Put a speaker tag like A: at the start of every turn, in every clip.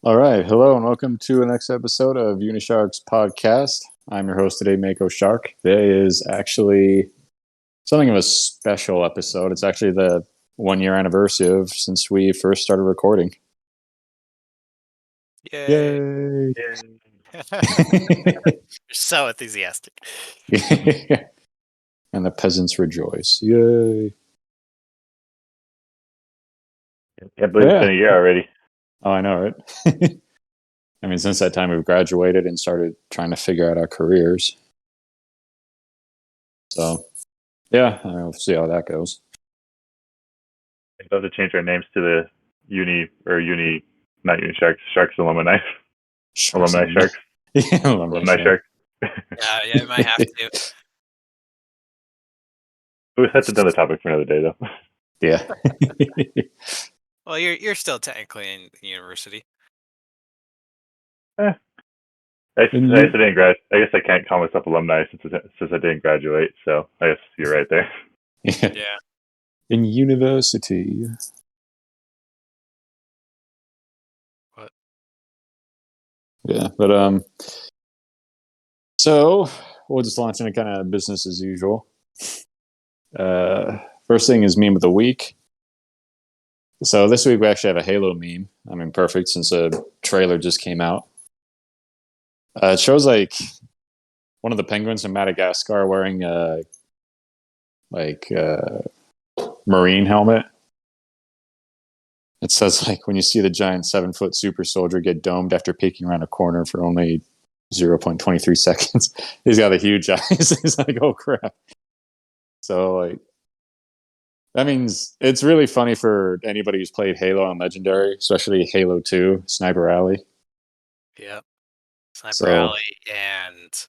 A: All right. Hello and welcome to the next episode of Unisharks podcast. I'm your host today, Mako Shark. Today is actually something of a special episode. It's actually the 1 year anniversary of since we first started recording.
B: Yay.
A: Yay.
B: You're so enthusiastic.
A: And the peasants rejoice. Yay.
C: Can't believe it's been a year already.
A: Oh, I know, right? I mean, since that time we've graduated and started trying to figure out our careers. So, yeah, we'll see how that goes.
C: We'd love to change our names to the not Unisharks, Sharks Alumni. Alumni Sharks.
A: Yeah,
C: Alumni Sharks.
B: Yeah, you might have to.
C: That's another topic for another day, though.
A: Yeah.
B: Well, you're still technically in university.
C: I didn't grad. I guess I can't call myself alumni since I didn't graduate. So I guess you're right there.
B: Yeah.
A: In university.
B: What?
A: Yeah, but so we'll just launch into kind of business as usual. First thing is meme of the week. So this week we actually have a Halo meme. I mean, perfect since a trailer just came out. It shows like one of the penguins in Madagascar wearing a marine helmet. It says like when you see the giant 7-foot super soldier get domed after peeking around a corner for only 0.23 seconds. He's got the huge eyes. He's like, oh crap. So like that means it's really funny for anybody who's played Halo on Legendary, especially Halo 2, Sniper Alley.
B: Yep. Sniper Alley and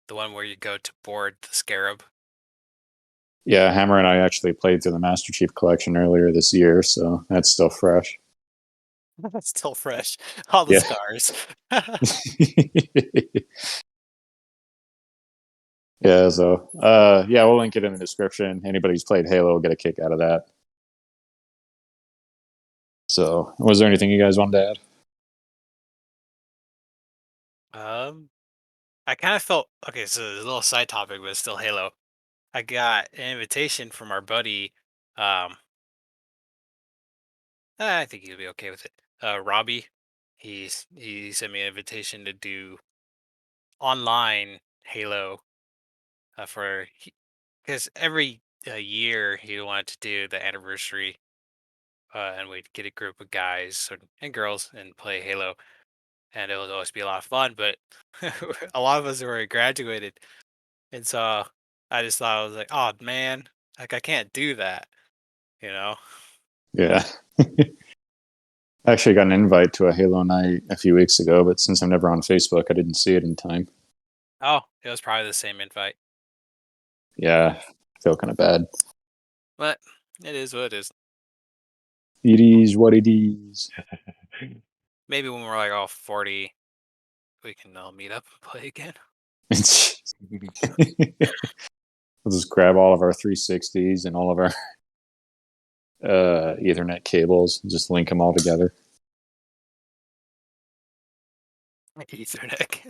B: the one where you go to board the Scarab.
A: Yeah, Hammer and I actually played through the Master Chief Collection earlier this year, so that's still fresh.
B: That's still fresh. All the scars.
A: Yeah, so we'll link it in the description. Anybody who's played Halo will get a kick out of that. So, was there anything you guys wanted to
B: add? I kind of felt okay. So a little side topic, but it's still Halo. I got an invitation from our buddy. I think he'll be okay with it. Robbie, he sent me an invitation to do online Halo because every year he wanted to do the anniversary, and we'd get a group of guys and girls and play Halo, and it would always be a lot of fun. But a lot of us already graduated, and so I just thought I was like, oh man, like I can't do that, you know?
A: Yeah. I actually got an invite to a Halo night a few weeks ago, but since I'm never on Facebook, I didn't see it in time.
B: Oh, it was probably the same invite.
A: Yeah, I feel kind of bad.
B: But it is what it is.
A: It is what it is.
B: Maybe when we're like all 40, we can all meet up and play again.
A: We'll just grab all of our 360s and all of our Ethernet cables and just link them all together.
B: Ethernet.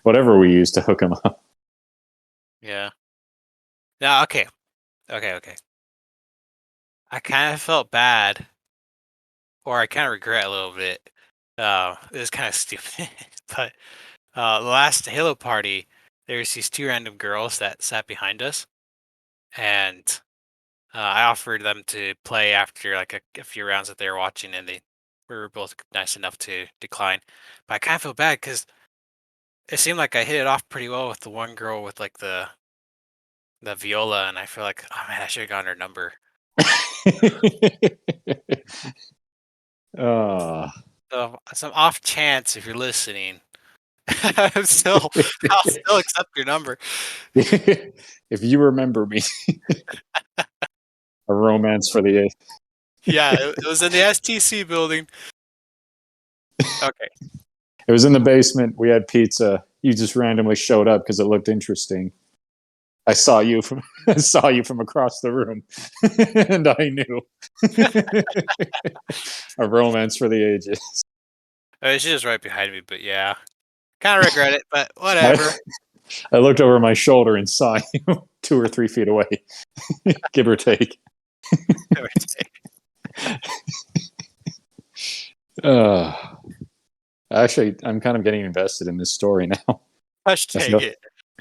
A: Whatever we use to hook them up.
B: Yeah. No, okay. I kind of felt bad, or I kind of regret a little bit. It was kind of stupid, but the last Halo party, there was these two random girls that sat behind us, and I offered them to play after like a few rounds that they were watching, and we were both nice enough to decline. But I kind of feel bad because it seemed like I hit it off pretty well with the one girl with like the viola, and I feel like, oh man, I should have gotten her number. So some off chance, if you're listening, I'll still accept your number.
A: If you remember me. A romance for the eighth.
B: Yeah, it was in the STC building. Okay.
A: It was in the basement. We had pizza. You just randomly showed up because it looked interesting. I saw you from across the room, and I knew a romance for the ages.
B: She's just right behind me, but yeah, kind of regret it, but whatever.
A: I looked over my shoulder and saw you 2 or 3 feet away, give or take. Actually, I'm kind of getting invested in this story now.
B: Hashtag it.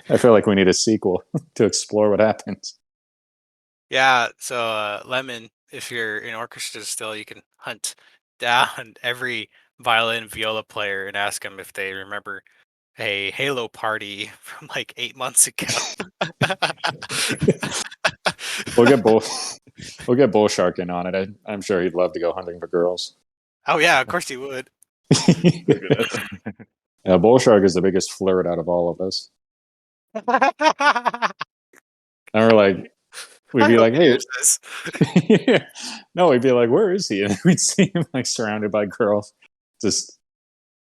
A: I feel like we need a sequel to explore what happens.
B: Yeah, so Lemon, if you're in orchestra still, you can hunt down every violin viola player and ask them if they remember a Halo party from like 8 months ago.
A: We'll get Bull Shark in on it. I'm sure he'd love to go hunting for girls.
B: Oh yeah, of course he would.
A: Yeah, Bull Shark is the biggest flirt out of all of us. And we're like, we'd be like, hey, no, we'd be like, where is he? And we'd see him like surrounded by girls. Just,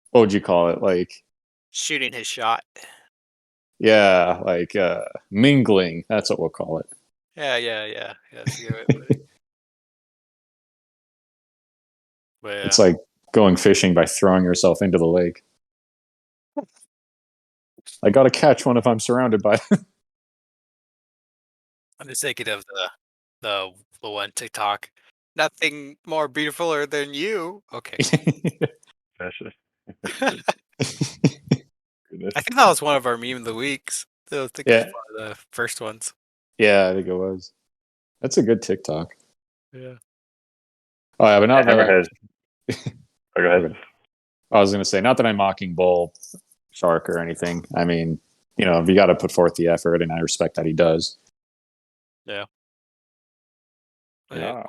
A: what would you call it? Like,
B: shooting his shot.
A: yeah, like mingling. That's what we'll call it.
B: Yeah. That's a good way to put it. But,
A: It's like going fishing by throwing yourself into the lake. I got to catch one if I'm surrounded by.
B: I'm just thinking of the one TikTok. Nothing more beautifuler than you. Okay.
C: Goodness.
B: I think that was one of our meme of the weeks. I think it was one of the first ones.
A: Yeah, I think it was. That's a good TikTok.
B: Yeah.
A: Oh yeah, but not that
C: Hammerhead. Go ahead.
A: I was going to say, not that I'm mocking Bull Shark or anything. I mean, you know, you got to put forth the effort, and I respect that he does.
B: Yeah.
C: Yeah.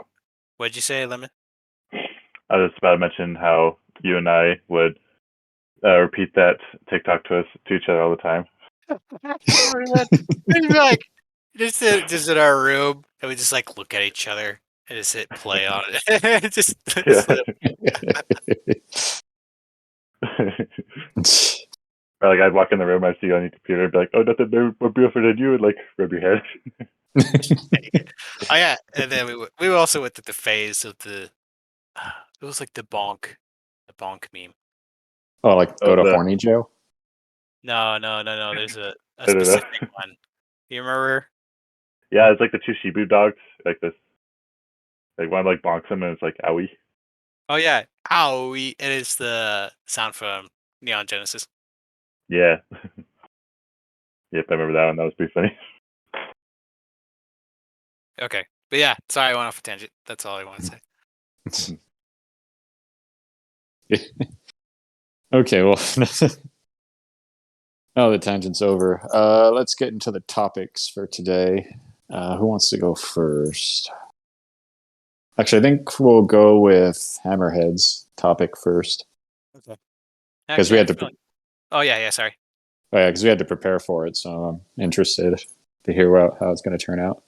B: What'd you say, Lemon?
C: I was about to mention how you and I would repeat that TikTok to each other all the time.
B: We'd be like, just in our room, and we just like look at each other and just hit play on it. just
C: Or like I'd walk in the room, I'd see you on your computer, and be like, "Oh, nothing more beautiful than you," and like rub your head.
B: Oh yeah, and then we also went through the phase of the. It was like the bonk meme.
A: Oh, like go to horny Joe?
B: No. There's a
C: I don't know.
B: specific one. You remember?
C: Yeah, it's like the two Shibu dogs, like this. Like one like bonks him, and it's like owie.
B: Oh yeah, owie! It is the sound from Neon Genesis.
C: Yeah. Yep, I remember that one. That was pretty funny.
B: Okay, but yeah, sorry, I went off a tangent. That's all I want to say.
A: Okay, well, now the tangent's over. Let's get into the topics for today. Who wants to go first? Actually, I think we'll go with Hammerhead's topic first.
B: Okay.
A: Because we had to.
B: Oh yeah. Sorry.
A: Oh yeah, because we had to prepare for it, so I'm interested to hear how it's going to turn out.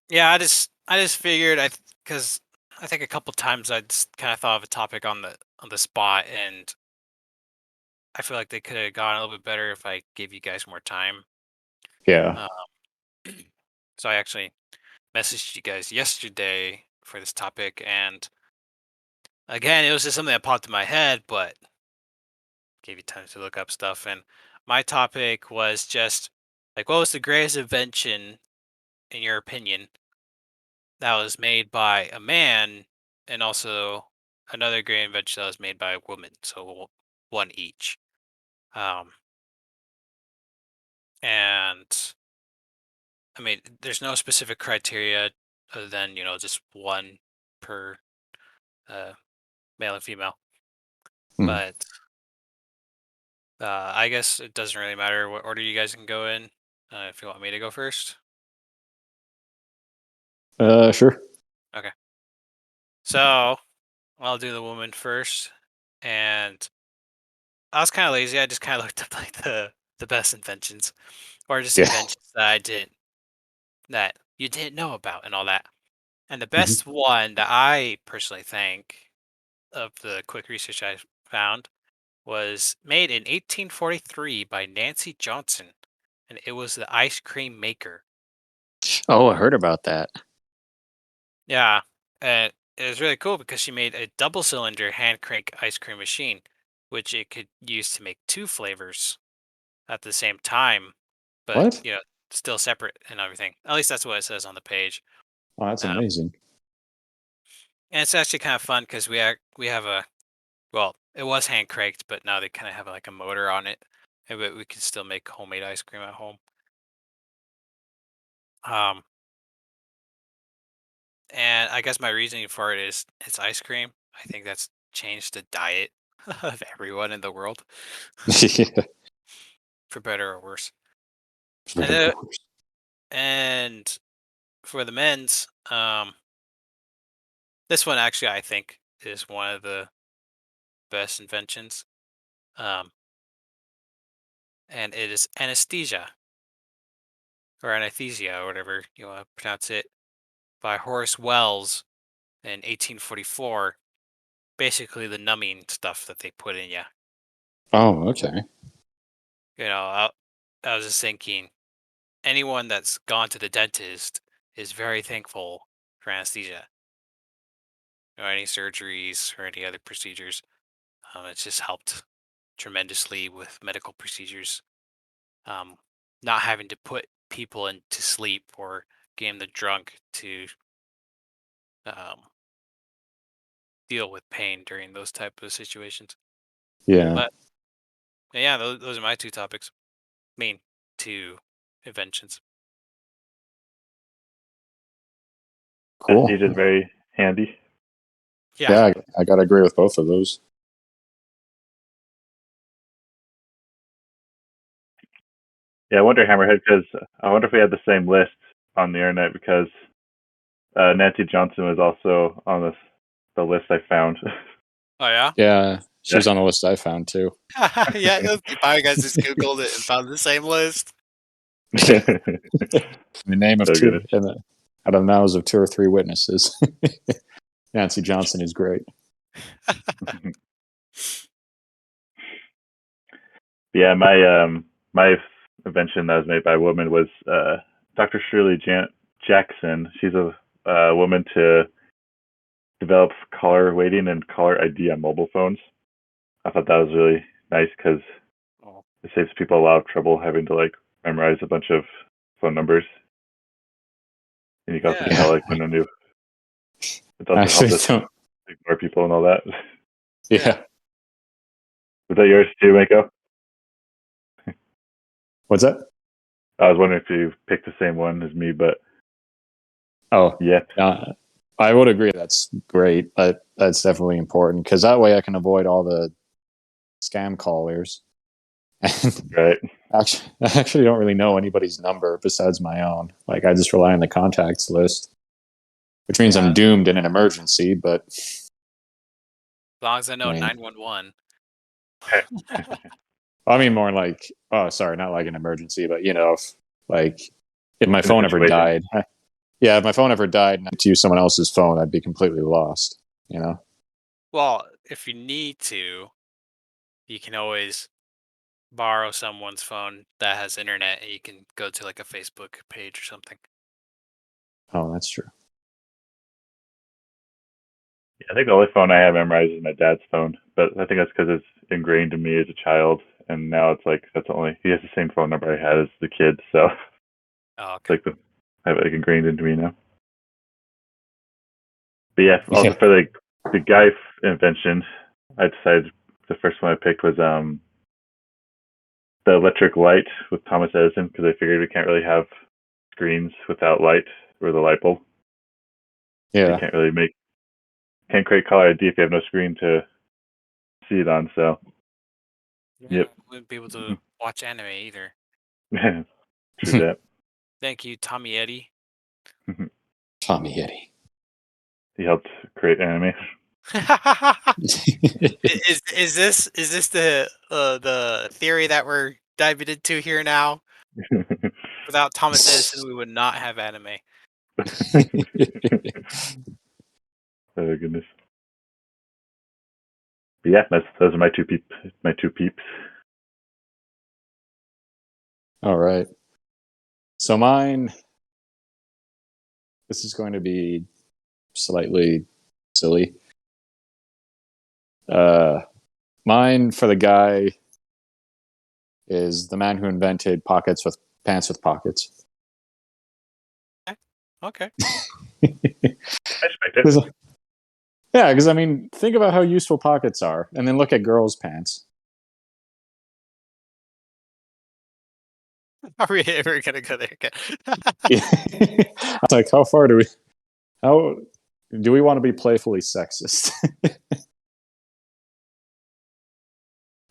B: Yeah, I just figured because I think a couple times I just kind of thought of a topic on the spot, and I feel like they could have gone a little bit better if I gave you guys more time.
A: Yeah.
B: So I actually messaged you guys yesterday for this topic, and again, it was just something that popped in my head, but gave you time to look up stuff. And my topic was just like, what was the greatest invention, in your opinion, that was made by a man, and also another great invention that was made by a woman? So one each. And I mean, there's no specific criteria other than just one per male and female. But I guess it doesn't really matter what order you guys can go in. If you want me to go first.
A: Sure.
B: Okay. So I'll do the woman first, and I was kind of lazy. I just kind of looked up like the best inventions, or just inventions that you didn't know about and all that. And the best one that I personally think of the quick research I found was made in 1843 by Nancy Johnson. and it was the ice cream maker.
A: Oh, I heard about that.
B: Yeah, and it was really cool because she made a double cylinder hand crank ice cream machine, which it could use to make two flavors at the same time, but
A: What?
B: still separate and everything. At least that's what it says on the page.
A: Oh, that's
B: Um,
A: amazing.
B: and it's actually kind of fun because we have a well, it was hand cranked, but now they kind of have like a motor on it, and we can still make homemade ice cream at home. Um, and I guess my reasoning for it is it's ice cream. I think that's changed the diet of everyone in the world,
A: Yeah.
B: for better or worse. And
A: Very course.
B: and for the men's, this one actually I think is one of the best inventions. Um, and it is anesthesia or anesthesia or whatever you want to pronounce it by Horace Wells in 1844. Basically, the numbing stuff that they put in you.
A: Oh, okay.
B: I was just thinking, anyone that's gone to the dentist is very thankful for anesthesia. Any surgeries or any other procedures. It's just helped tremendously with medical procedures. Um, Not having to put people into sleep or getting them drunk to um, deal with pain during those type of situations.
A: Yeah.
B: But yeah, those are my two topics. Main two inventions.
A: Cool.
C: Anesthesia is very handy.
B: Yeah.
A: Yeah, I gotta agree with both of those.
C: Yeah, I wonder, Hammerhead, because I wonder if we had the same list on the internet because Nancy Johnson was also on the list I found.
B: Oh yeah.
A: Yeah, she was
C: Yeah.
A: on the list I found too.
B: Yeah. You probably guys just googled it and found the same list.
A: Yeah. In the name of
C: Oh,
A: two,
C: goodness.
A: out of the mouths of two or three witnesses. Nancy Johnson is great.
C: Yeah, my invention that was made by a woman was Dr. Shirley Jackson. She's a woman to develop caller waiting and caller ID on mobile phones. I thought that was really nice because
B: Oh,
C: it saves people a lot of trouble having to like memorize a bunch of phone numbers, and you can also
B: yeah.
C: tell
A: Yeah,
C: like when a new. It
A: I
C: also
A: actually
C: helped us
A: don't.
C: ignore people and all that.
A: Yeah,
C: Was that yours too, Mako?
A: what's that?
C: I was wondering if you picked the same one as me, but
A: Oh,
C: yeah,
A: I would agree. That's great. That's definitely important because that way I can avoid all the scam callers. And
C: right.
A: I actually don't really know anybody's number besides my own. Like I just rely on the contacts list, which means
B: Yeah.
A: I'm doomed in an emergency. But
B: As long as I
A: I
B: know
A: mean,
B: 911.
A: I mean more like, oh, sorry, not like an emergency, but like if my
C: In a
A: phone ever
C: situation.
A: died, yeah, if my phone ever died and I had to use someone else's phone, I'd be completely lost. You know?
B: Well, if you need to, you can always borrow someone's phone that has internet and you can go to like a Facebook page or something.
A: Oh, that's true.
C: Yeah, I think the only phone I have memorized is my dad's phone, but I think that's because it's ingrained in me as a child, and now it's like that's the only he has the same phone number I had as the kid, so
B: Oh,
C: it's
B: okay.
C: like I have it like ingrained into me now. But yeah, also
A: Yeah.
C: for the guy invention, I decided the first one I picked was the electric light with Thomas Edison because I figured we can't really have screens without light or the light bulb. You
A: Yeah.
C: can't really can't create caller ID if you have no screen to see it on. So
B: Yeah,
C: yep,
B: I wouldn't be able to watch anime either.
C: true that.
B: Thank you, Tommy Eddy.
A: Tommy Eddie.
C: He helped create anime.
B: Is this the theory that we're diving into here now? Without Thomas Edison, we would not have anime.
C: Oh goodness. But yeah, those are my two peeps.
A: All right. So mine, this is going to be slightly silly. Mine for the guy is the man who invented pants with pockets.
B: Okay.
C: I expect it.
A: 'Cause- yeah, because I mean, think about how useful pockets are, and then look at girls' pants.
B: Are we ever gonna go there again?
A: I was like, how do we want to be playfully sexist?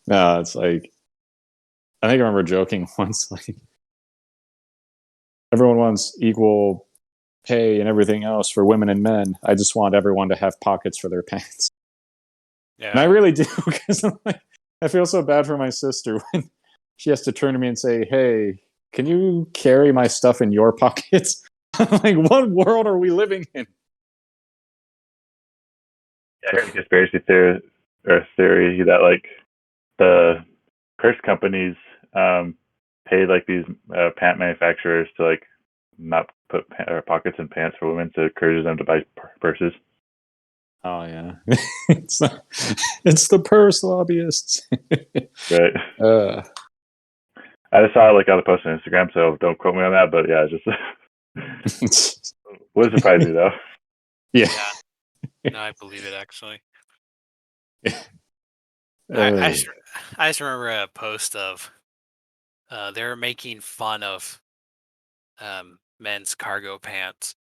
A: No, it's like, I think I remember joking once, like, everyone wants equal pay and everything else for women and men. I just want everyone to have pockets for their pants. And I
B: Yeah.
A: really do, because like, I feel so bad for my sister when she has to turn to me and say, "Hey, can you carry my stuff in your pockets?" I'm like, what world are we living in?
C: Yeah, I heard a conspiracy theory that like the purse companies paid like these pant manufacturers to like not put pockets in pants for women to encourage them to buy purses.
A: Oh yeah, it's the purse lobbyists.
C: Right. I just saw like on the post on Instagram, so don't quote me on that. But yeah, just would surprise me though.
A: Yeah.
B: No, I believe it actually.
A: Uh,
B: I just remember a post of they were making fun of men's cargo pants.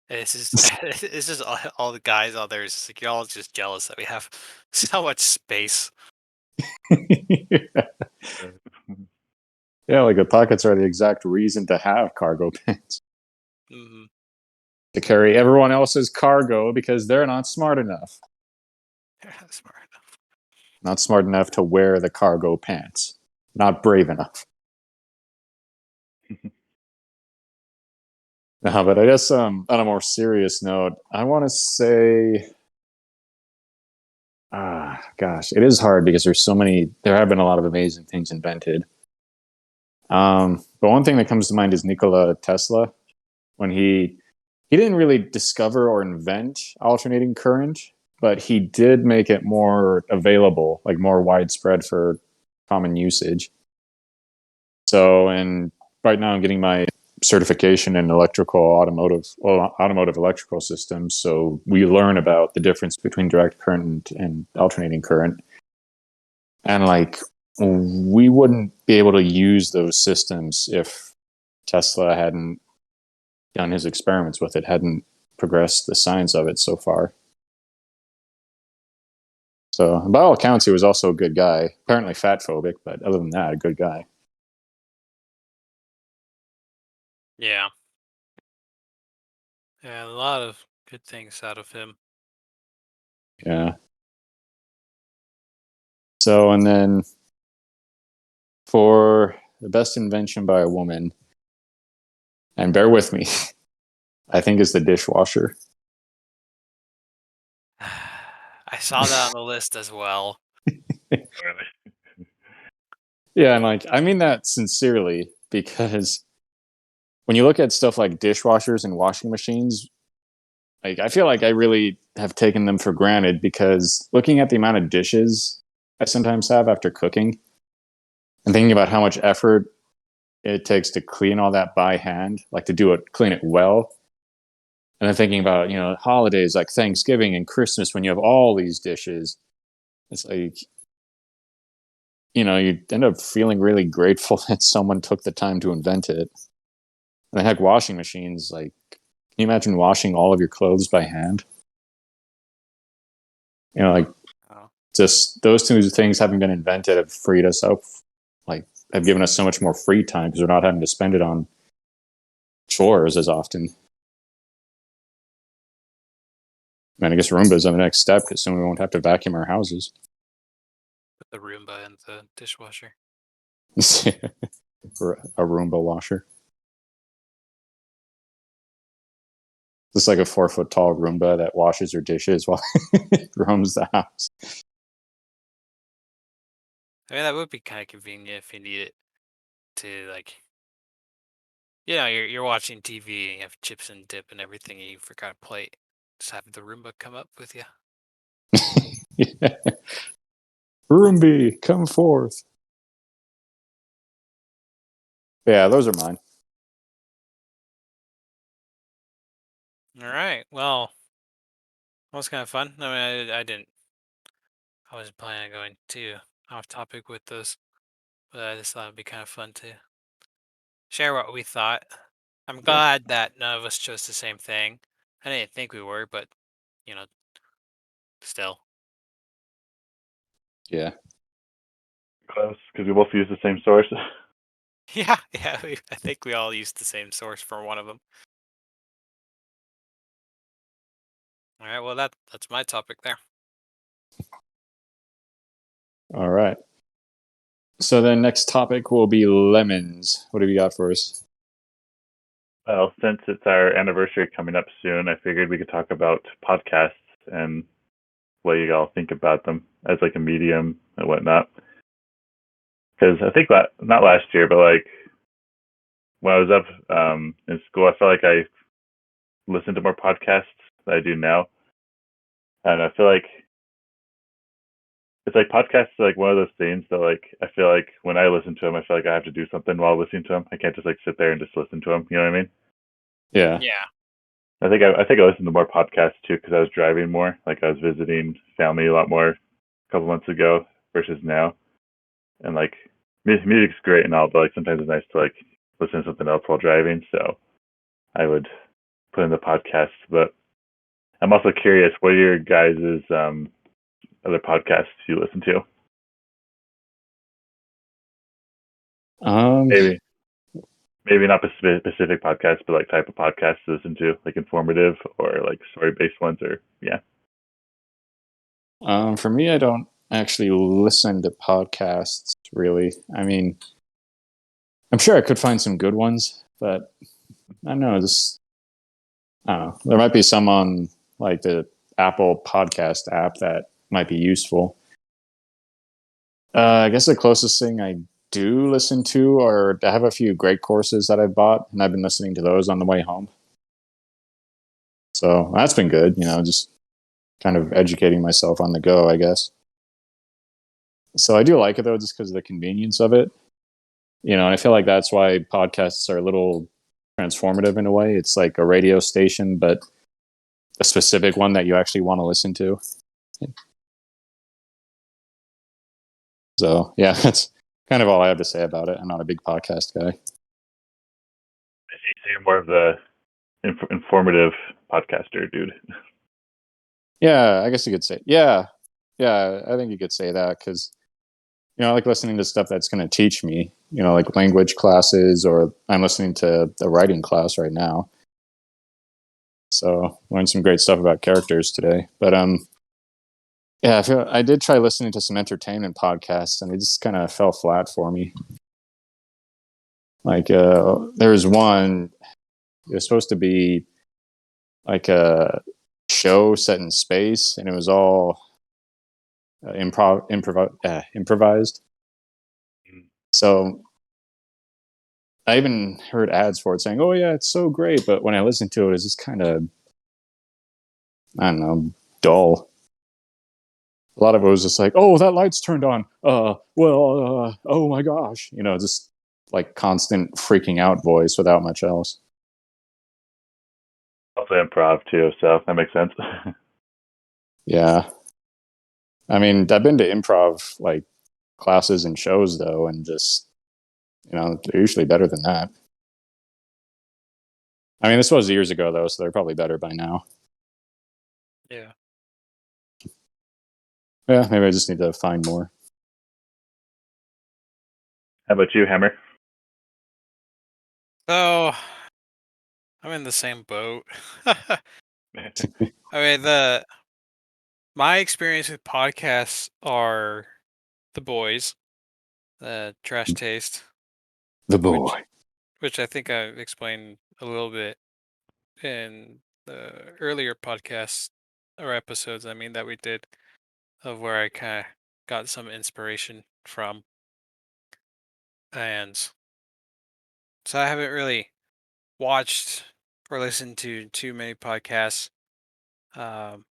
B: It's just it's just all the guys out there. It's just like you're all just jealous that we have so much space.
A: yeah, like the pockets are the exact reason to have cargo pants.
B: Hmm.
A: To carry everyone else's cargo because they're not smart enough.
B: They're not smart enough.
A: Not smart enough to wear the cargo pants. Not brave enough. No, but I guess on a more serious note, I want to say, gosh, it is hard because there have been a lot of amazing things invented. But one thing that comes to mind is Nikola Tesla, when he didn't really discover or invent alternating current, but he did make it more available, like more widespread for common usage. So, and right now I'm getting my certification in automotive electrical systems. So we learn about the difference between direct current and alternating current. And like, we wouldn't be able to use those systems if Tesla hadn't done his experiments with it, hadn't progressed the science of it so far. So, by all accounts, he was also a good guy. Apparently fat phobic, but other than that, a good guy.
B: Yeah. Yeah, a lot of good things out of him.
A: Yeah. So, and then for the best invention by a woman, and bear with me, I think is the dishwasher.
B: I saw that on the list as well.
A: Yeah, and like, I mean that sincerely because when you look at stuff like dishwashers and washing machines, like I feel like I really have taken them for granted because looking at the amount of dishes I sometimes have after cooking and thinking about how much effort it takes to clean all that by hand, like to clean it well. And then thinking about, holidays like Thanksgiving and Christmas when you have all these dishes, it's like, you end up feeling really grateful that someone took the time to invent it. And heck, washing machines, like, can you imagine washing all of your clothes by hand? Like,
B: Oh.
A: just those two things having been invented have freed us up, like, have given us so much more free time because we're not having to spend it on chores as often. And I guess Roomba's on the next step because soon we won't have to vacuum our houses.
B: Put the Roomba in the dishwasher.
A: Or a Roomba washer. Just like a 4-foot tall Roomba that washes your dishes while it roams the house.
B: I mean, that would be kind of convenient if you need it. to like, you're watching TV and you have chips and dip and everything, and you forgot a plate. Just have the Roomba come up with you.
A: Yeah. Roomby, come forth. Yeah, those are mine.
B: All right. Well, that was kind of fun. I mean, I wasn't planning on going too off topic with those, but I just thought it'd be kind of fun to share what we thought. I'm glad that none of us chose the same thing. I didn't think we were, but you know, still.
A: Yeah.
C: Close, because we both use the same source.
B: Yeah, yeah. I think we all used the same source for one of them. All right. Well, that's my topic there.
A: All right. So then next topic will be lemons. What have you got for us?
C: Well, since it's our anniversary coming up soon, I figured we could talk about podcasts and what you all think about them as like a medium and whatnot. Because I think not last year, but like when I was up in school, I felt like I listened to more podcasts than I do now, and I feel like it's like podcasts are like one of those things that like I feel like when I listen to them, I feel like I have to do something while listening to them. I can't just like sit there and just listen to them. You know what I mean?
A: Yeah.
B: Yeah.
C: I think I listened to more podcasts too because I was driving more. Like I was visiting family a lot more a couple months ago versus now. And like music's great and all, but like sometimes it's nice to like listen to something else while driving. So I would put in the podcast. But I'm also curious, what are your guys' other podcasts you listen to?
A: Um,
C: Maybe not specific podcasts, but like type of podcasts to listen to, like informative or like story based ones, or yeah.
A: for me, I don't actually listen to podcasts really. I mean, I'm sure I could find some good ones, but I don't know. I don't know. There might be some on like the Apple Podcast app that might be useful. I guess the closest thing I do listen to, or I have a few great courses that I've bought, and I've been listening to those on the way home. So that's been good, just kind of educating myself on the go, I guess. So I do like it though, just because of the convenience of it. And I feel like that's why podcasts are a little transformative in a way. It's like a radio station, but a specific one that you actually want to listen to. So yeah, that's kind of all I have to say about it. I'm not a big podcast guy.
C: So you're more of the informative podcaster, dude.
A: Yeah, I guess you could say. Yeah, I think you could say that because I like listening to stuff that's going to teach me. Like language classes, or I'm listening to the writing class right now. So learned some great stuff about characters today. But yeah, I did try listening to some entertainment podcasts, and it just kind of fell flat for me. Like there was one. It was supposed to be like a show set in space, and it was all improvised. So I even heard ads for it saying, "Oh yeah, it's so great," but when I listened to it, it's just kind of, I don't know, dull. A lot of it was just like, "Oh, that light's turned on. Oh my gosh," just like constant freaking out voice without much else.
C: Also improv too, so that makes sense.
A: Yeah, I mean, I've been to improv like classes and shows though, and just they're usually better than that. I mean, this was years ago though, so they're probably better by now.
B: Yeah.
A: Yeah, maybe I just need to find more.
C: How about you, Hammer?
B: So I'm in the same boat. I mean, my experience with podcasts are The Boys, Trash Taste,
A: The
B: which
A: boy.
B: which I think I explained a little bit in the earlier podcasts or episodes. I mean that we did, of where I kind of got some inspiration from, and So I haven't really watched or listened to too many podcasts, um,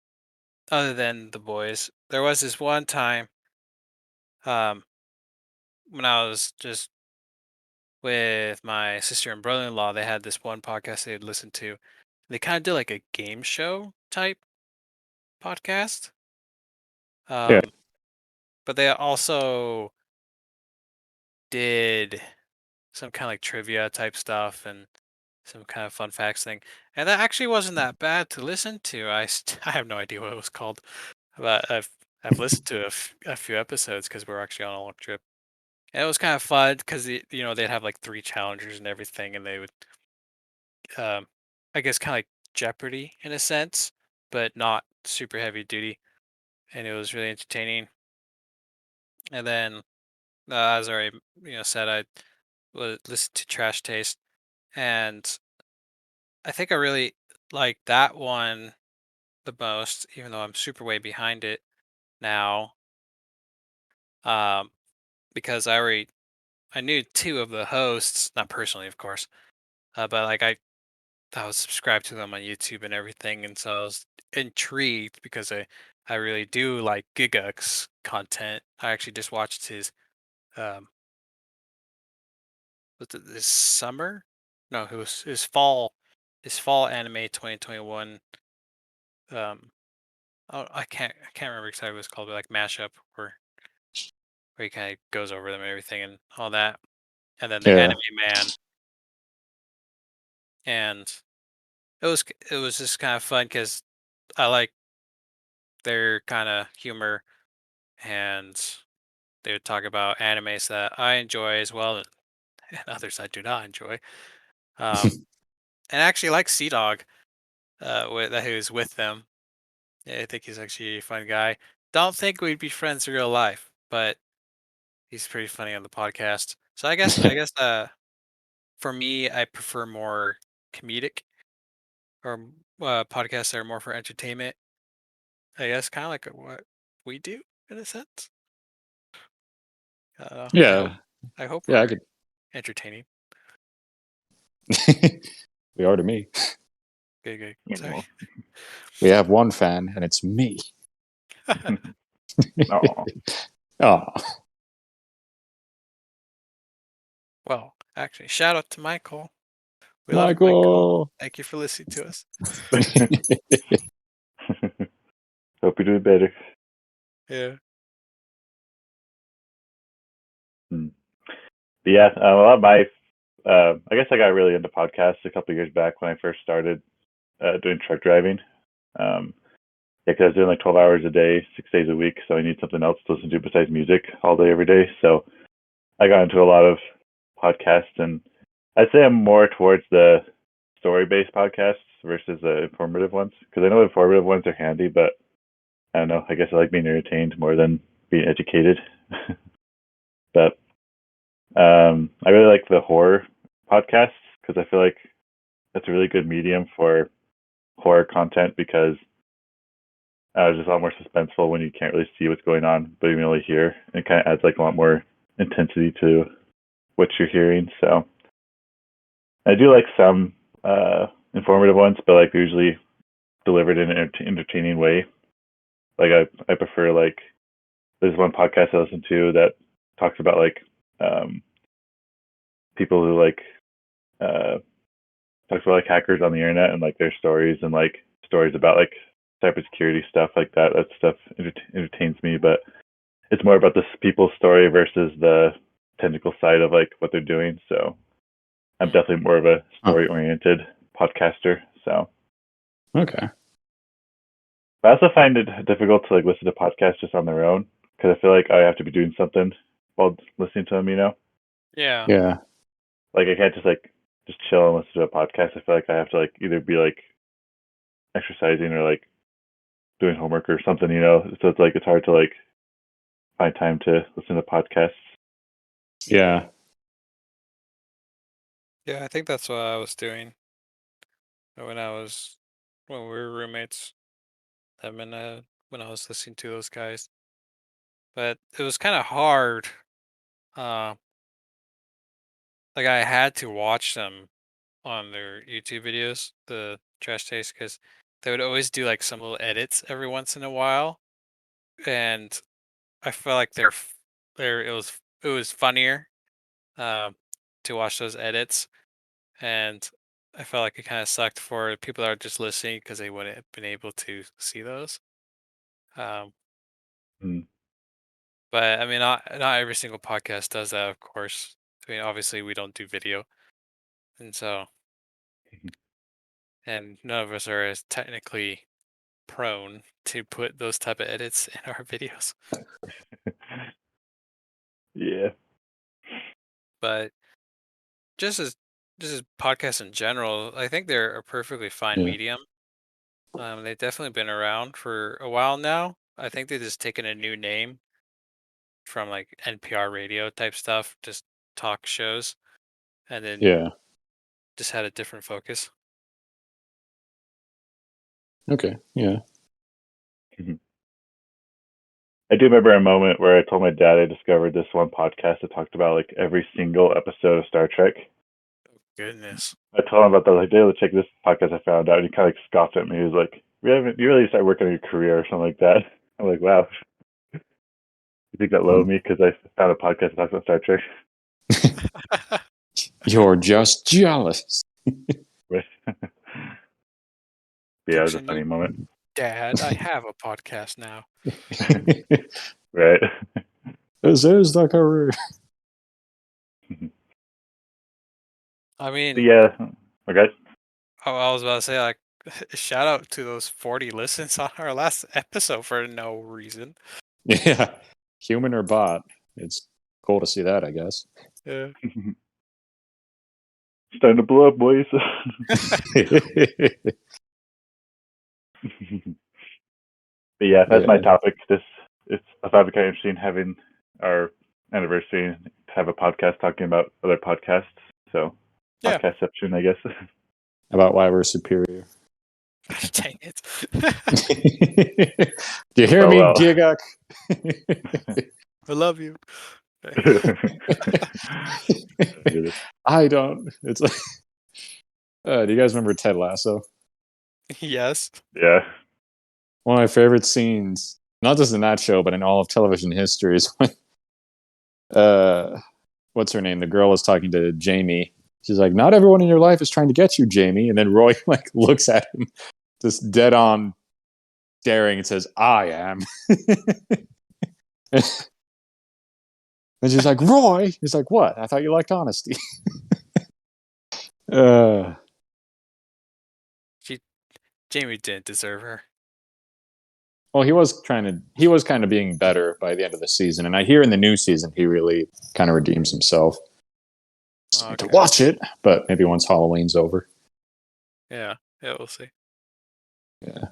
B: other than The Boys. There was this one time, um, when I was just with my sister and brother-in-law. They had this one podcast they would listen to. They kind of did like a game show type podcast.
A: Yeah.
B: Um, but they also did some kind of like trivia type stuff and some kind of fun facts thing. And that actually wasn't that bad to listen to. I have no idea what it was called, but I've listened to a few episodes because we're actually on a long trip. And it was kind of fun because they'd have like three challengers and everything, and they would, um, I guess, kind of like Jeopardy in a sense, but not super heavy duty. And it was really entertaining. And then, as I already said, I would listen to Trash Taste, and I think I really like that one the most, even though I'm super way behind it now. Um, because I knew two of the hosts, not personally, of course, but like I was subscribed to them on YouTube and everything, and so I was intrigued because I really do like Gigux content. I actually just watched his um was it this summer? No, it was his fall anime 2021. Um, oh, I can't remember exactly what it's called, but like mashup where he kind of goes over them and everything and all that, and then the
A: Yeah.
B: Anime Man, and it was just kind of fun because I like their kind of humor, and they would talk about animes that I enjoy as well, and others I do not enjoy. Um, and I actually like Sea Dog, that who's with them. Yeah, I think he's actually a fun guy. Don't think we'd be friends in real life, but he's pretty funny on the podcast. So I guess for me, I prefer more comedic or podcasts that are more for entertainment. I guess kind of like what we do in a sense.
A: Yeah.
B: I hope
A: Yeah, I
B: we're
A: could.
B: entertaining.
A: We are to me.
B: Good, good.
C: You
B: Sorry.
C: know.
A: We have one fan, and it's me.
C: Oh,
A: Oh,
B: Well, actually, shout out to Michael. We love Michael.
A: Michael.
B: Thank you for listening to us.
C: hope you do better.
B: Yeah.
C: Hmm. But yeah, a lot of my, I guess I got really into podcasts a couple of years back when I first started doing truck driving. Um, yeah, 'cause I was doing like 12 hours a day, 6 days a week, so I need something else to listen to besides music all day, every day. So I got into a lot of podcasts, and I'd say I'm more towards the story-based podcasts versus the informative ones, because I know informative ones are handy, but I don't know. I guess I like being entertained more than being educated. But I really like the horror podcasts because I feel like that's a really good medium for horror content because it's just a lot more suspenseful when you can't really see what's going on, but you can only hear. It kind of adds like a lot more intensity to what you're hearing. So I do like some informative ones, but like they're usually delivered in an entertaining way. Like I prefer like there's one podcast I listen to that talks about like um, people who like uh, talks about like hackers on the internet and like their stories and like stories about like cybersecurity stuff like that. That stuff entertains me, but it's more about this people's story versus the technical side of like what they're doing. So I'm
B: Mm.
C: definitely more of a
A: oh,
C: story oriented podcaster. So
A: okay.
C: but I also find it difficult to like listen to podcasts just on their own because I feel like I have to be doing something while listening to them.
B: Yeah.
A: Yeah.
C: Like I can't just like just chill and listen to a podcast. I feel like I have to like either be like exercising or like doing homework or something. So it's like it's hard to like find time to listen to podcasts.
A: Yeah.
B: Yeah, I think that's what I was doing when when we were roommates. I mean, when I was listening to those guys, but it was kind of hard. Uh, like I had to watch them on their YouTube videos, the trash taste, because they would always do like some little edits every once in a while, and I felt like it was funnier um, to watch those edits, and I felt like it kind of sucked for people that are just listening because they wouldn't have been able to see those. Um,
C: Mm.
B: but I mean, not every single podcast does that, of course. I mean, obviously, we don't do video, and so and none of us are as technically prone to put those type of edits in our videos.
C: Yeah.
B: But just as just as podcasts in general, I think they're a perfectly fine
A: Yeah.
B: medium. They've definitely been around for a while now. I think they've just taken a new name from like NPR radio type stuff, just talk shows, and then
A: Yeah.
B: just had a different focus.
A: Okay. Yeah.
C: Mhm. I do remember a moment where I told my dad I discovered this one podcast that talked about like every single episode of Star Trek.
B: Goodness.
C: I told him about that. Like, Dale, check this podcast I found out. And he kind of like scoffed at me. He was like, you really start working on your career or something like that. I'm like, wow. You think that low of me because I found a podcast that talks about Star Trek?
A: You're just jealous.
C: But, yeah, it was a
B: Continue,
C: funny moment.
B: Dad. I have a podcast now.
C: Right.
A: This is the career.
B: I mean,
C: Yeah. Okay.
B: I was about to say like, shout out to those 40 listens on our last episode for no reason.
A: Yeah. Human or bot. It's cool to see that, I guess.
B: Yeah.
C: Starting to blow up, boys. But yeah, that's my
A: Yeah.
C: topic. I thought it kind of interesting having our anniversary and have a podcast talking about other podcasts. So
B: Yeah.
C: podcastception, I guess.
A: About why we're superior.
B: Dang it.
A: Do you hear me,
C: Well.
A: Gigak?
B: I love you.
A: I don't. It's like, do you guys remember Ted Lasso?
B: Yes.
C: Yeah.
A: One of my favorite scenes, not just in that show, but in all of television history, is when, what's her name? The girl is talking to Jamie. She's like, "Not everyone in your life is trying to get you, Jamie." And then Roy like looks at him, just dead on, staring, and says, "I am." And she's like, "Roy." He's like, "What? I thought you liked honesty."
B: Jamie didn't deserve her.
A: Well, he was kind of being better by the end of the season, and I hear in the new season he really kind of redeems himself. So I need to watch it, but maybe once Halloween's over.
B: Yeah, we'll see.
A: Yeah,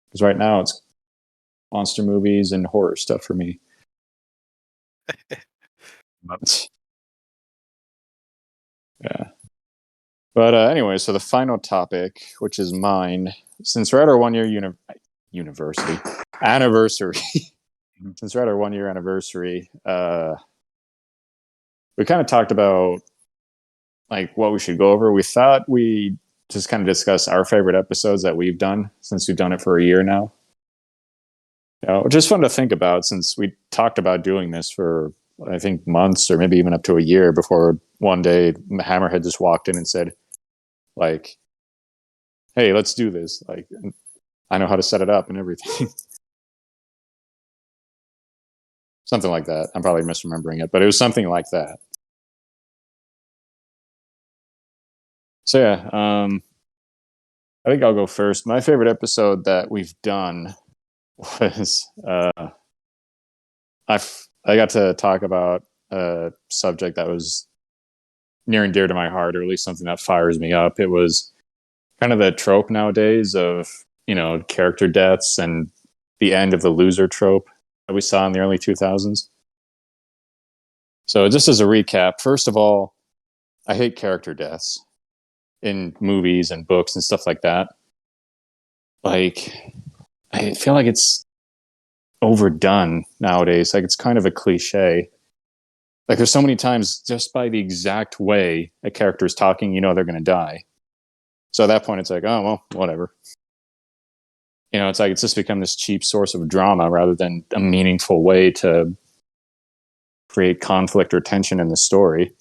A: because right now it's monster movies and horror stuff for me. Yeah. But anyway, so the final topic, which is mine, since we're at our 1 year university anniversary, since we're at our 1 year anniversary, we kind of talked about like what we should go over. We thought we just kind of discuss our favorite episodes that we've done since we've done it for a year now. Just fun to think about since we talked about doing this for I think months or maybe even up to a year before one day Hammerhead just walked in and said, like, "Hey, let's do this." Like, I know how to set it up and everything. Something like that. I'm probably misremembering it, but it was something like that. So yeah, I think I'll go first. My favorite episode that we've done was I got to talk about a subject that was near and dear to my heart, or at least something that fires me up. It was kind of the trope nowadays of character deaths and the end of the loser trope that we saw in the early 2000s. So just as a recap, first of all, I hate character deaths in movies and books and stuff like that. Like, I feel like it's overdone nowadays. Like, it's kind of a cliche. Like there's so many times just by the exact way a character is talking, they're going to die. So at that point, it's like, oh, well, whatever. It's like it's just become this cheap source of drama rather than a meaningful way to create conflict or tension in the story.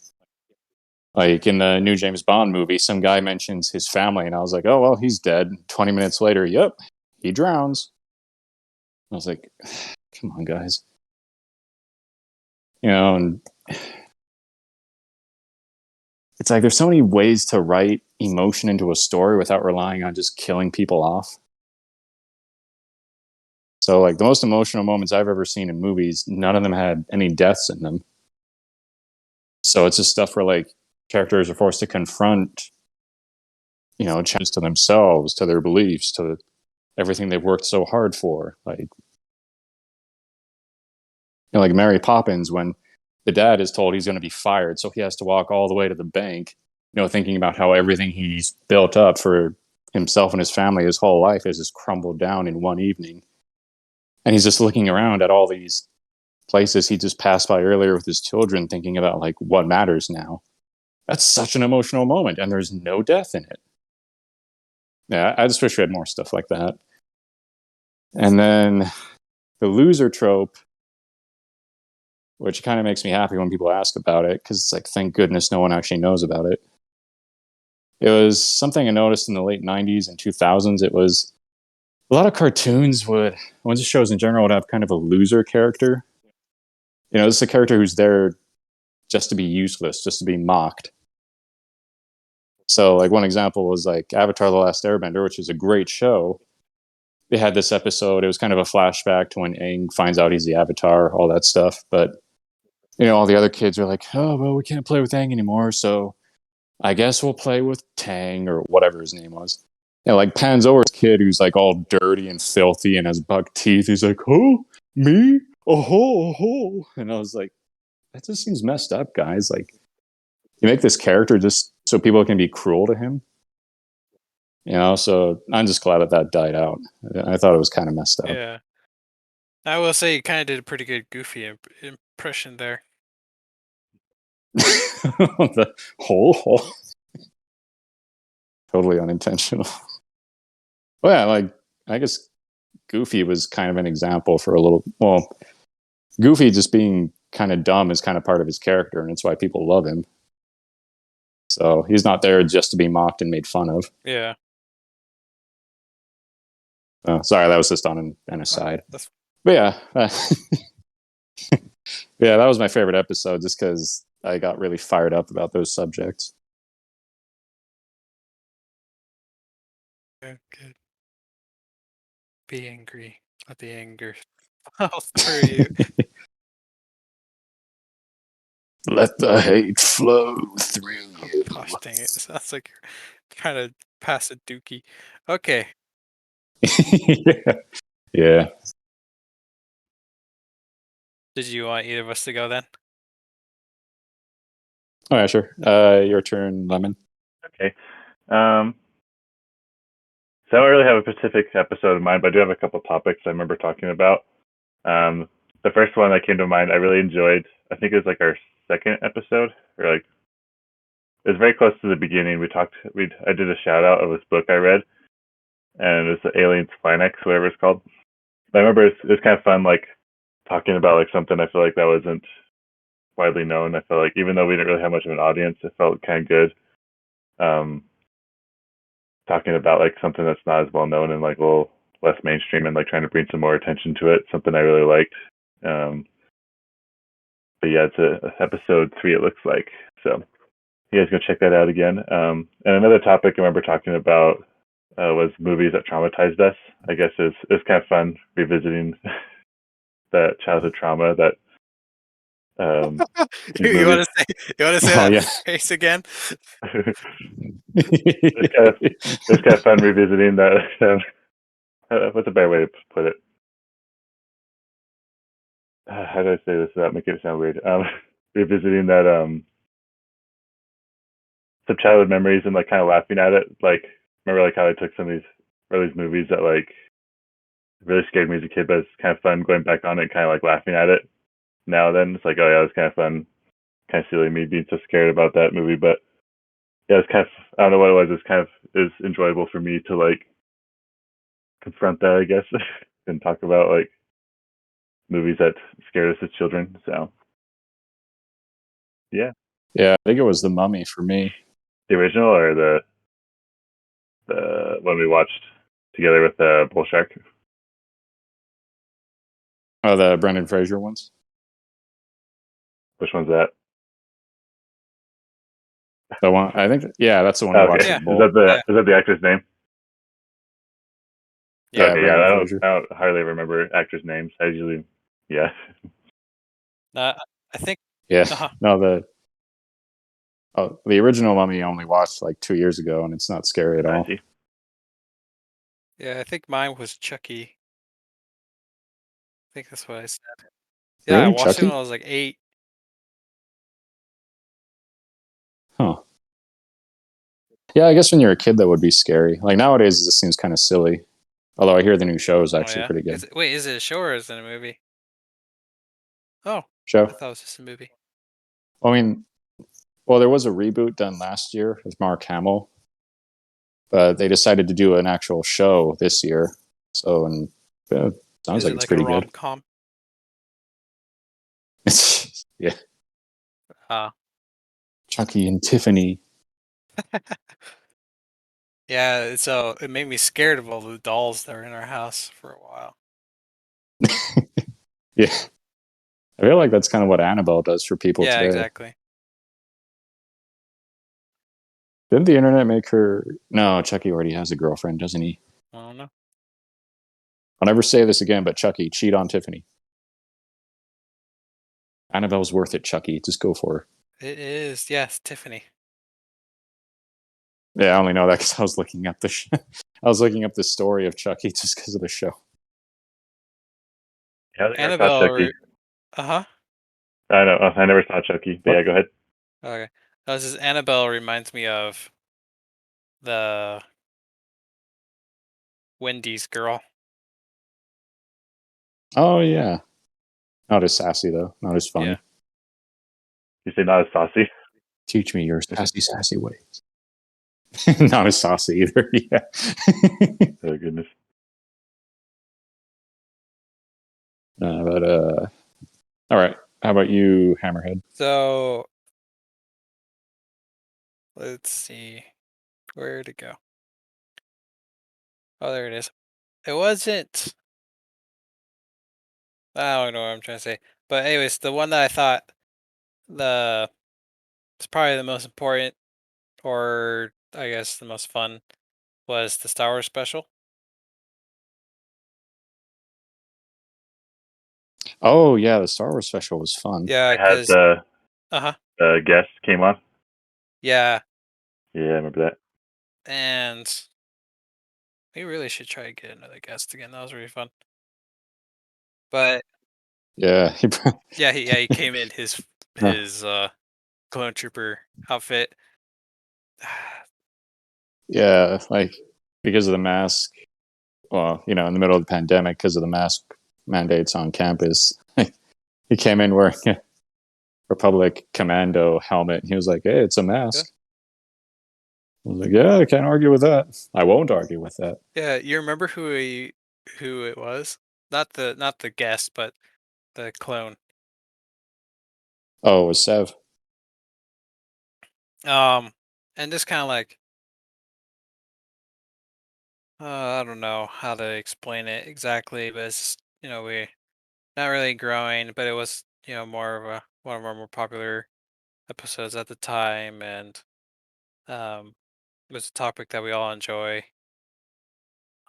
A: Like in the new James Bond movie, some guy mentions his family, and I was like, oh, well, he's dead. 20 minutes later, yep, he drowns. I was like, come on, guys. And it's like there's so many ways to write emotion into a story without relying on just killing people off. So, like, the most emotional moments I've ever seen in movies, none of them had any deaths in them. So it's just stuff where, like, characters are forced to confront, challenges to themselves, to their beliefs, to everything they've worked so hard for. Like, like Mary Poppins, when the dad is told he's going to be fired, so he has to walk all the way to the bank, thinking about how everything he's built up for himself and his family his whole life has just crumbled down in one evening. And he's just looking around at all these places he just passed by earlier with his children, thinking about, like, what matters now. That's such an emotional moment, and there's no death in it. Yeah, I just wish we had more stuff like that. And then the loser trope, which kind of makes me happy when people ask about it, because it's like, thank goodness no one actually knows about it. It was something I noticed in the late 90s and 2000s. It was a lot of cartoons ones of shows in general would have kind of a loser character. This is a character who's there just to be useless, just to be mocked. So, like, one example was like Avatar: The Last Airbender, which is a great show. They had this episode. It was kind of a flashback to when Aang finds out he's the Avatar, all that stuff. But, all the other kids are like, oh, well, we can't play with Aang anymore, so I guess we'll play with Tang or whatever his name was. Like, pans over this kid who's like all dirty and filthy and has buck teeth. He's like, oh, me? Oh. And I was like, that just seems messed up, guys. Like, you make this character just so people can be cruel to him. So I'm just glad that died out. I thought it was kind of messed up.
B: Yeah. I will say you kind of did a pretty good Goofy impression there.
A: The whole. Totally unintentional. Well, yeah, like, I guess Goofy was kind of an example for Goofy just being kind of dumb is kind of part of his character, and it's why people love him. So he's not there just to be mocked and made fun of.
B: Yeah.
A: Sorry, that was just on an aside. But yeah. Yeah, that was my favorite episode just because I got really fired up about those subjects.
B: Good. Be angry. Let the anger flow through you.
A: Let the hate flow through you.
B: Gosh dang it. Sounds like you're trying to pass a dookie. Okay.
A: Yeah.
B: Did you want either of us to go then?
A: Oh, yeah, sure. Your turn, Lemon.
C: Okay. So I don't really have a specific episode in mind, but I do have a couple topics I remember talking about. The first one that came to mind, I really enjoyed. I think it was like our second episode, or like it was very close to the beginning. I did a shout out of this book I read, and it was the Aliens Planex, whatever it's called. I remember it was kind of fun, like talking about like something I feel like that wasn't widely known. I felt like even though we didn't really have much of an audience, it felt kind of good. Talking about like something that's not as well known and like a little less mainstream, and like trying to bring some more attention to it. Something I really liked. But yeah, it's episode 3. It looks like, so you guys go check that out again. And another topic I remember talking about was movies that traumatized us. I guess it's kind of fun revisiting that childhood trauma that.
B: You want to say that phrase again?
C: It's kind of fun revisiting that. What's a better way to put it? How do I say this without making it sound weird? Revisiting that some childhood memories and like kind of laughing at it. Like, remember like how I took some of these movies that like really scared me as a kid, but it's kind of fun going back on it and kind of like laughing at it now. Then it's like, oh yeah, it's kind of fun kind of silly me being so scared about that movie, but yeah, it's kind of, I don't know what it was. It's kind of is enjoyable for me to like confront that, I guess, and talk about like movies that scared us as children. So yeah,
A: Yeah, I think it was The Mummy for me.
C: the original or the one we watched together with Bull Shark.
A: Oh, the Brendan Fraser ones.
C: Which one's that?
A: The one I think, yeah, that's the one we
C: Okay,
A: watched
B: Yeah.
A: with
C: is
A: Bull.
C: that the
B: Yeah.
C: is that the actor's name?
B: Yeah.
A: Yeah,
C: Okay,
A: Brendan
C: I
A: Fraser.
C: don't hardly remember actors' names. I usually, yeah.
B: I think.
A: Yeah,
B: Uh-huh.
A: no, the original Mummy I only watched like 2 years ago, and it's not scary at
C: I
A: all.
C: see.
B: Yeah, I think mine was Chucky. I think that's what I said. Yeah, I
A: Really,
B: watched it when
A: Chucky?
B: I was like 8.
A: Huh. Yeah, I guess when you're a kid, that would be scary. Like nowadays, it just seems kind of silly. Although I hear the new show is
B: Oh
A: actually
B: yeah.
A: pretty good.
B: Wait, is it a show or is it a movie? Oh,
A: Show.
B: I thought it was just a movie.
A: I mean, well, there was a reboot done last year with Mark Hamill, but they decided to do an actual show this year. So, and sounds
B: Is
A: like
B: it
A: it's
B: like a
A: pretty good.
B: rom-com?
A: Yeah,
B: Uh,
A: Chucky and Tiffany.
B: yeah, so it made me scared of all the dolls that were in our house for a while.
A: Yeah, I feel like that's kind of what Annabelle does for people
B: Yeah,
A: today.
B: exactly.
A: Didn't the internet make her? No, Chucky already has a girlfriend, doesn't he?
B: I don't know.
A: I'll never say this again, but Chucky, cheat on Tiffany. Annabelle's worth it, Chucky. Just go for her.
B: It is, yes, Tiffany.
A: Yeah, I only know that because I was looking up I was looking up the story of Chucky just because of the show.
C: Yeah, I never saw
B: Annabelle,
C: Chucky.
B: uh-huh.
C: I know. I never saw Chucky. But
A: What?
C: yeah, go ahead.
B: Okay. This is Annabelle reminds me of the Wendy's girl.
A: Oh yeah, not as sassy though. Not as funny.
B: Yeah.
C: You say not as saucy.
A: Teach me your sassy ways. Not as saucy either. Yeah.
C: Oh goodness.
A: But all right. How about you, Hammerhead?
B: So let's see. Where'd it go? Oh, there it is. It wasn't. I don't know what I'm trying to say. But anyways, the one that I thought the it's probably the most important, or I guess the most fun, was the Star Wars special.
A: Oh yeah, the Star Wars special was fun.
B: Yeah,
C: I had
B: because
C: the guest came on.
B: yeah,
C: Yeah, I remember that.
B: and we really should try to get another guest again. That was really fun. But
A: Yeah.
B: yeah, he came in his clone trooper outfit.
A: Yeah, like because of the mask. Well, in the middle of the pandemic, because of the mask mandates on campus, he came in wearing a Republic Commando helmet. He was like, "Hey, it's a mask." I was like, "Yeah, I can't argue with that. I won't argue with that."
B: Yeah, you remember who it was? Not the guest, but the clone.
A: Oh, it was Sev.
B: And just kind of like I don't know how to explain it exactly, but it's we not really growing, but it was more of one of our more popular episodes at the time, and it was a topic that we all enjoy.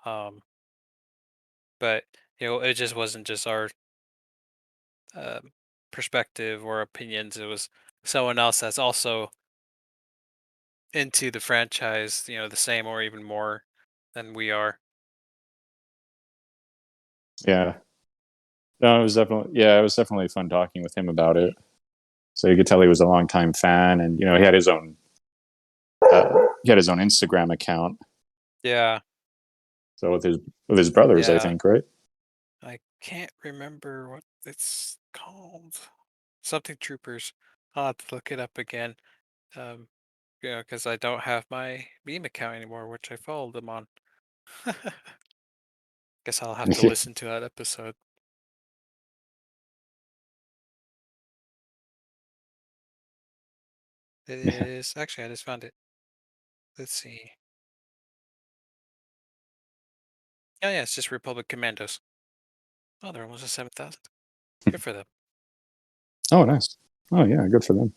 B: Um, but it just wasn't just our um perspective or opinions. It was someone else that's also into the franchise, the same or even more than we are.
A: Yeah. No, it was definitely fun talking with him about it. So you could tell he was a longtime fan, and he had his own Instagram account.
B: Yeah,
A: So with his brothers, I
B: yeah.
A: think, right?
B: I can't remember what it's called. Something Troopers. I'll have to look it up again. Because I don't have my Meme account anymore, which I followed them on. Guess I'll have to listen to that episode. It is actually I just found it. Let's see. Oh yeah, it's just Republic Commandos. Oh, they're almost at 7,000. Good for them.
A: Oh, nice. Oh, yeah, good for them.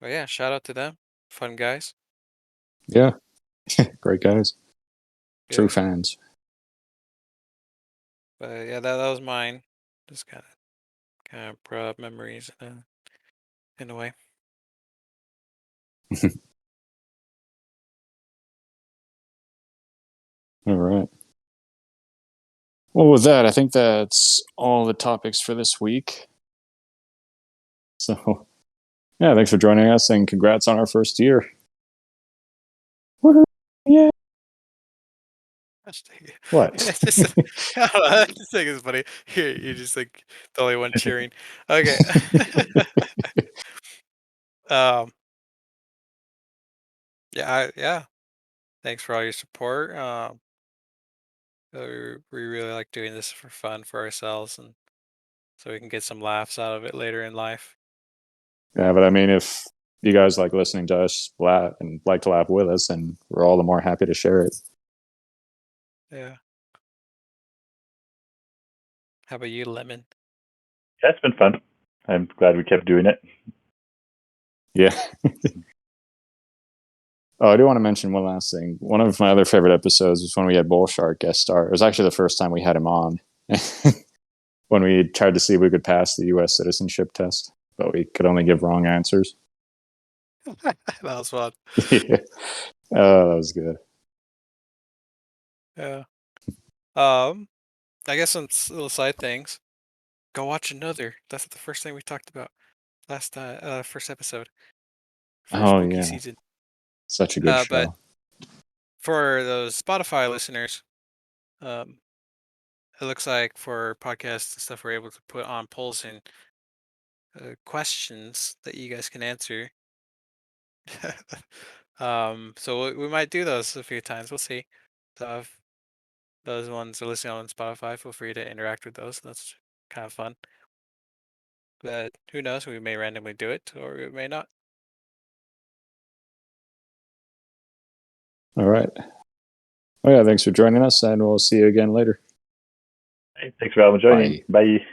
B: But yeah, shout out to them. Fun guys.
A: Yeah, great guys. True
B: Yeah.
A: fans.
B: But yeah, that was mine. Just kind of brought up memories in a way.
A: All right. Well, with that, I think that's all the topics for this week. So, yeah, thanks for joining us and congrats on our first year. Woohoo! Yeah. What?
B: It's just, I don't know, I just think it's funny. You're just like the only one cheering. Okay. Yeah. Thanks for all your support. We really like doing this for fun for ourselves, and so we can get some laughs out of it later in life.
A: Yeah, but I mean, if you guys like listening to us laugh and like to laugh with us, and we're all the more happy to share it.
B: Yeah. How about you, Lemon?
C: Yeah, it's been fun. I'm glad we kept doing it.
A: Yeah. Oh, I do want to mention one last thing. One of my other favorite episodes was when we had Bullshark guest star. It was actually the first time we had him on. When we tried to see if we could pass the U.S. citizenship test, but we could only give wrong answers.
B: That was fun.
A: Yeah. Oh, that was good.
B: Yeah. I guess some little side things. Go watch Another. That's the first thing we talked about last first episode for
A: Oh,
B: spooky
A: yeah.
B: season.
A: Such a good show.
B: But for those Spotify listeners, it looks like for podcasts and stuff, we're able to put on polls and questions that you guys can answer. So we might do those a few times. We'll see. So if those ones are listening on Spotify, feel free to interact with those. That's kind of fun. But who knows? We may randomly do it, or we may not.
A: All right. Oh, yeah. Thanks for joining us, and we'll see you again later.
C: Hey, thanks for joining.
A: Bye.
C: Bye.